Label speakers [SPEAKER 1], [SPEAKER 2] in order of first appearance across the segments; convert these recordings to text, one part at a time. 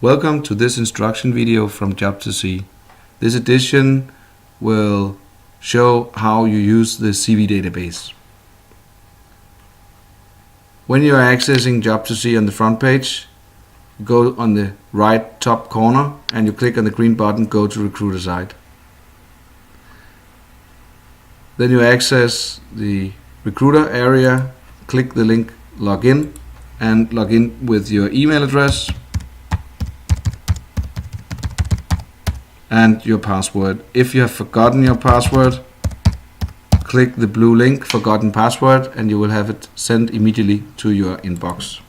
[SPEAKER 1] Welcome to this instruction video from Job2See. This edition will show how you use the CV database. When you are accessing Job2See on the front page, go on the right top corner and you click on the green button, go to Recruiter site. Then you access the Recruiter area, click the link Login and log in with your email address and your password. If you have forgotten your password, click the blue link Forgotten Password and you will have it sent immediately to your inbox.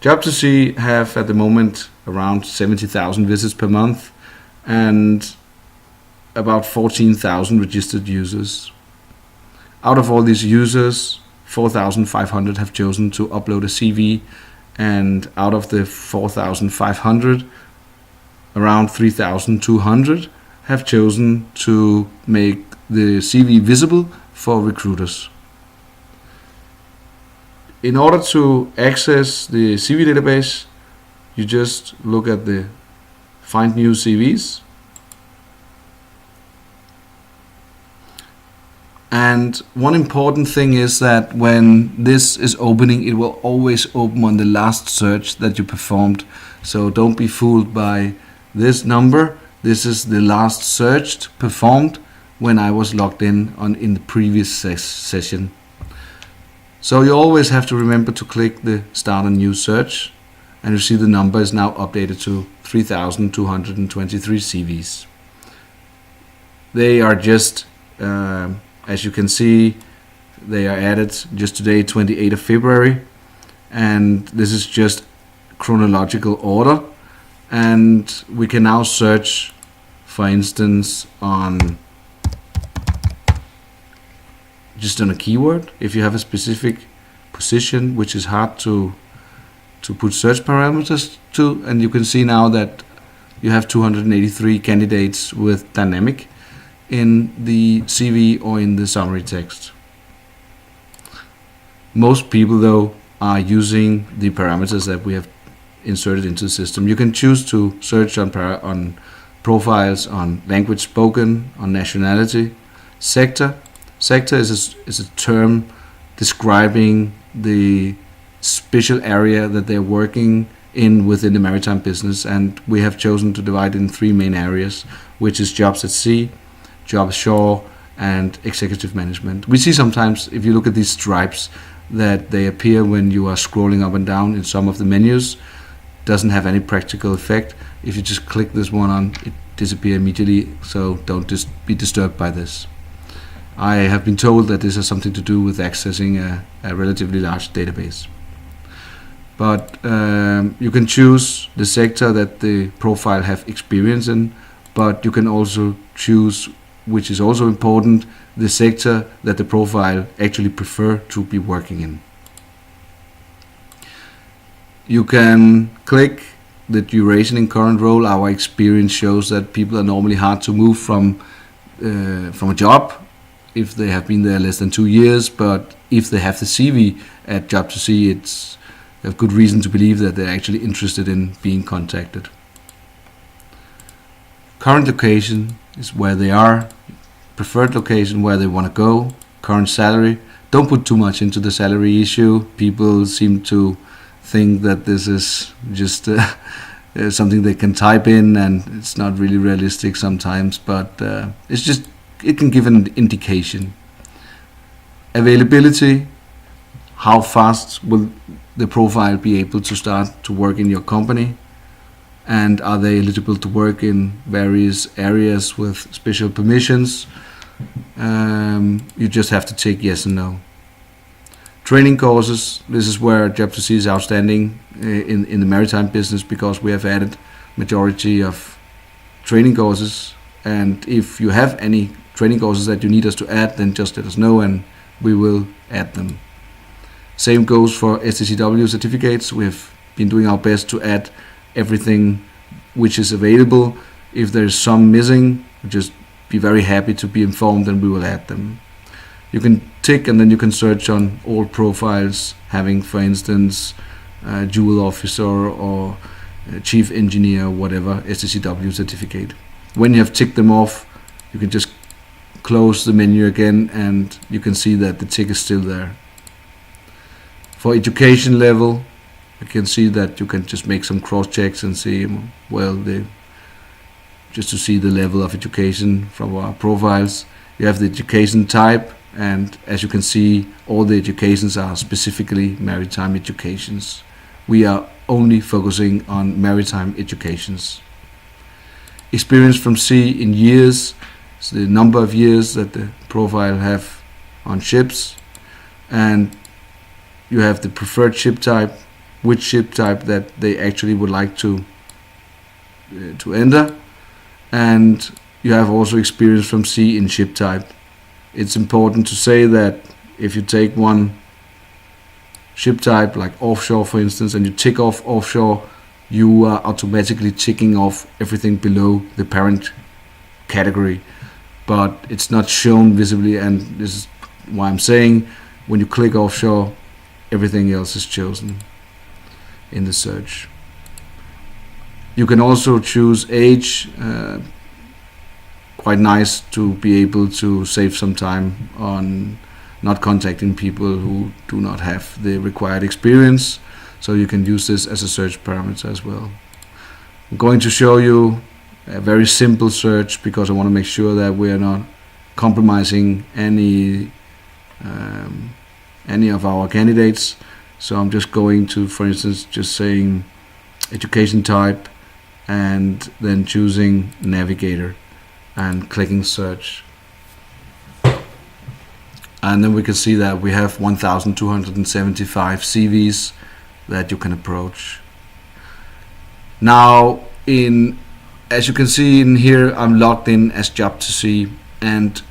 [SPEAKER 1] Job2See have at the moment around 70,000 visits per month and about 14,000 registered users. Out of all these users, 4,500 have chosen to upload a CV, and out of the 4,500, around 3,200 have chosen to make the CV visible for recruiters. In order to access the CV database, you just look at the Find New CVs. And one important thing is that when this is opening, it will always open on the last search that you performed. So don't be fooled by this number. This is the last search performed when I was logged in the previous session. So you always have to remember to click the Start a New Search, and you see the number is now updated to 3,223 CVs. They are just, as you can see, they are added just today, 28th of February, and this is just chronological order. And we can now search, for instance, on just on a keyword. If you have a specific position which is hard to put search parameters to, and you can see now that you have 283 candidates with dynamic in the CV or in the summary text. Most people though are using the parameters that we have inserted into the system. You can choose to search on profiles, on language spoken, on nationality, sector. Sector is a term describing the special area that they're working in within the maritime business, and we have chosen to divide it in three main areas, which is jobs at sea, jobs ashore, and executive management. We see sometimes, if you look at these stripes, that they appear when you are scrolling up and down in some of the menus. Doesn't have any practical effect. If you just click this one on, it disappears immediately, so don't just be disturbed by this. I have been told that this has something to do with accessing a relatively large database. But you can choose the sector that the profile have experience in, but you can also choose, which is also important, the sector that the profile actually prefer to be working in. You can click the duration in current role. Our experience shows that people are normally hard to move from a job if they have been there less than 2 years, but if they have the CV at Job2See, it's a good reason to believe that they're actually interested in being contacted. Current location is where they are, preferred location where they want to go, current salary. Don't put too much into the salary issue. People seem to think that this is just something they can type in, and it's not really realistic sometimes, but it can give an indication. Availability, how fast will the profile be able to start to work in your company, and are they eligible to work in various areas with special permissions. You just have to tick yes and no. Training courses, this is where Job2See is outstanding in the maritime business, because we have added majority of training courses, and if you have any training courses that you need us to add, then just let us know and we will add them. Same goes for STCW certificates. We have been doing our best to add everything which is available. If there's some missing, just be very happy to be informed and we will add them. You can tick and then you can search on all profiles having, for instance, jewel officer or chief engineer, whatever, STCW certificate. When you have ticked them off, you can just close the menu again and you can see that the tick is still there. For education level, you can see that you can just make some cross checks and see, well, just to see the level of education from our profiles. You have the education type, and as you can see, all the educations are specifically maritime educations. We are only focusing on maritime educations. Experience from sea in years, so the number of years that the profile have on ships, and you have the preferred ship type, which ship type that they actually would like to enter, and you have also experience from sea in ship type. It's important to say that if you take one ship type like offshore, for instance, and you tick off offshore, you are automatically ticking off everything below the parent category, but it's not shown visibly, and this is why I'm saying when you click offshore, everything else is chosen in the search. You can also choose age. Quite nice to be able to save some time on not contacting people who do not have the required experience, so you can use this as a search parameter as well. I'm going to show you a very simple search because I want to make sure that we are not compromising any of our candidates. So I'm just going to, for instance, just saying education type and then choosing navigator and clicking search. And then we can see that we have 1,275 CVs that you can approach. Now, as you can see in here, I'm logged in as Job2See, and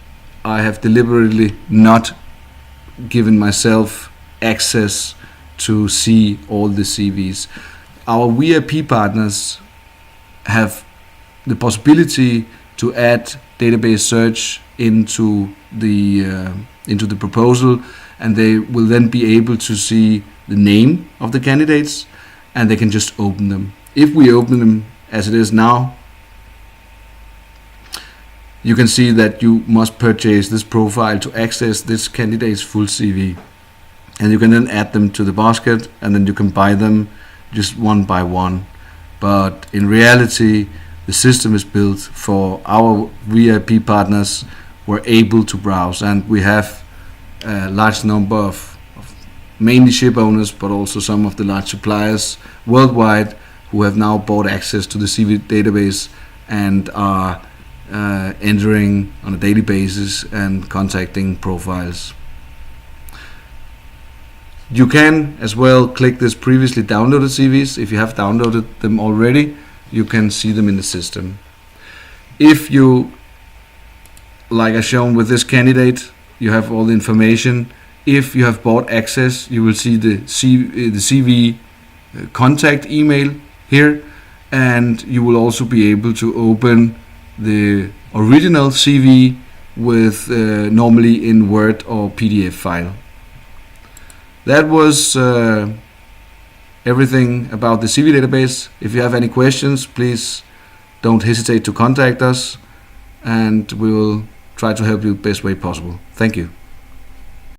[SPEAKER 1] I have deliberately not given myself access to see all the CVs. Our VIP partners have the possibility to add database search into the proposal, and they will then be able to see the name of the candidates, and they can just open them. If we open them as it is now, you can see that you must purchase this profile to access this candidate's full CV, and you can then add them to the basket, and then you can buy them just one by one. But in reality, the system is built for our VIP partners who are able to browse, and we have a large number of mainly ship owners, but also some of the large suppliers worldwide who have now bought access to the CV database and are entering on a daily basis and contacting profiles. You can as well click this previously downloaded CVs. If you have downloaded them already, you can see them in the system. If you, like I shown with this candidate, you have all the information. If you have bought access, you will see the CV contact email here, and you will also be able to open the original CV with normally in Word or PDF file. That was everything about the CV database. If you have any questions, please don't hesitate to contact us, and we will try to help you the best way possible. Thank you.